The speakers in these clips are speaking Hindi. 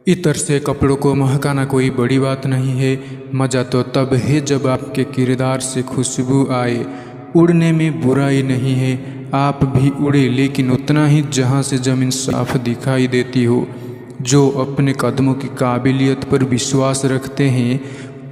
इत्र से कपड़ों को महकाना कोई बड़ी बात नहीं है। मज़ा तो तब है जब आपके किरदार से खुशबू आए। उड़ने में बुराई नहीं है, आप भी उड़े, लेकिन उतना ही जहाँ से ज़मीन साफ दिखाई देती हो। जो अपने कदमों की काबिलियत पर विश्वास रखते हैं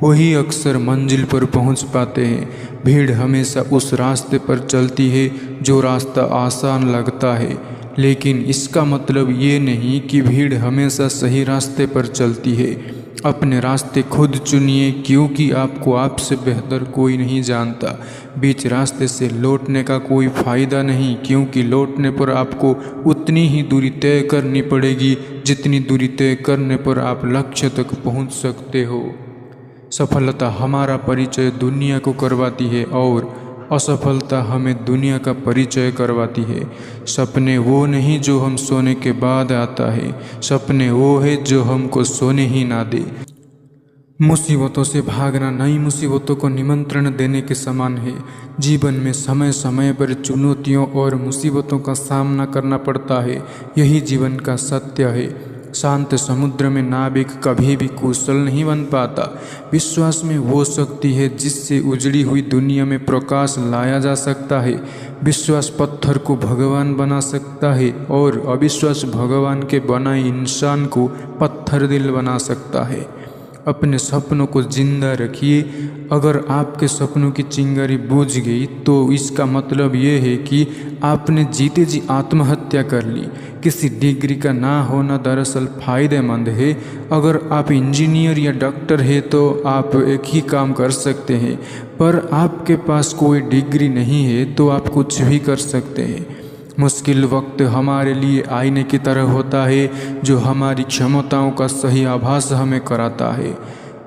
वही अक्सर मंजिल पर पहुंच पाते हैं। भीड़ हमेशा उस रास्ते पर चलती है जो रास्ता आसान लगता है, लेकिन इसका मतलब ये नहीं कि भीड़ हमेशा सही रास्ते पर चलती है। अपने रास्ते खुद चुनिए, क्योंकि आपको आपसे बेहतर कोई नहीं जानता। बीच रास्ते से लौटने का कोई फ़ायदा नहीं, क्योंकि लौटने पर आपको उतनी ही दूरी तय करनी पड़ेगी जितनी दूरी तय करने पर आप लक्ष्य तक पहुंच सकते हो। सफलता हमारा परिचय दुनिया को करवाती है और असफलता हमें दुनिया का परिचय करवाती है। सपने वो नहीं जो हम सोने के बाद आता है, सपने वो है जो हमको सोने ही ना दे। मुसीबतों से भागना नई मुसीबतों को निमंत्रण देने के समान है। जीवन में समय समय पर चुनौतियों और मुसीबतों का सामना करना पड़ता है, यही जीवन का सत्य है। शांत समुद्र में नाविक कभी भी कुशल नहीं बन पाता। विश्वास में वो शक्ति है जिससे उजड़ी हुई दुनिया में प्रकाश लाया जा सकता है। विश्वास पत्थर को भगवान बना सकता है और अविश्वास भगवान के बनाए इंसान को पत्थर दिल बना सकता है। अपने सपनों को जिंदा रखिए। अगर आपके सपनों की चिंगारी बुझ गई तो इसका मतलब ये है कि आपने जीते जी आत्महत्या कर ली। किसी डिग्री का ना होना दरअसल फ़ायदेमंद है। अगर आप इंजीनियर या डॉक्टर हैं तो आप एक ही काम कर सकते हैं, पर आपके पास कोई डिग्री नहीं है तो आप कुछ भी कर सकते हैं। मुश्किल वक्त हमारे लिए आईने की तरह होता है जो हमारी क्षमताओं का सही आभास हमें कराता है।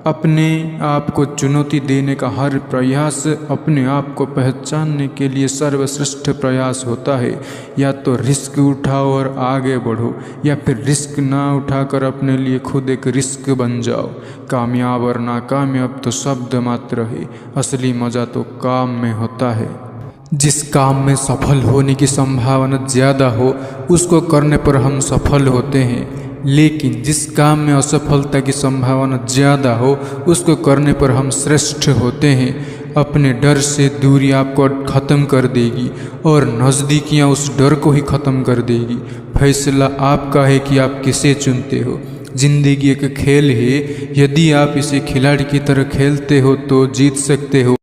अपने आप को चुनौती देने का हर प्रयास अपने आप को पहचानने के लिए सर्वश्रेष्ठ प्रयास होता है। या तो रिस्क उठाओ और आगे बढ़ो, या फिर रिस्क ना उठाकर अपने लिए खुद एक रिस्क बन जाओ। कामयाब और नाकामयाब तो शब्द मात्र है, असली मज़ा तो काम में होता है। जिस काम में सफल होने की संभावना ज़्यादा हो उसको करने पर हम सफल होते हैं, लेकिन जिस काम में असफलता की संभावना ज़्यादा हो उसको करने पर हम श्रेष्ठ होते हैं। अपने डर से दूरी आपको ख़त्म कर देगी और नज़दीकियाँ उस डर को ही ख़त्म कर देगी। फैसला आपका है कि आप किसे चुनते हो। जिंदगी एक खेल है, यदि आप इसे खिलाड़ी की तरह खेलते हो तो जीत सकते हो,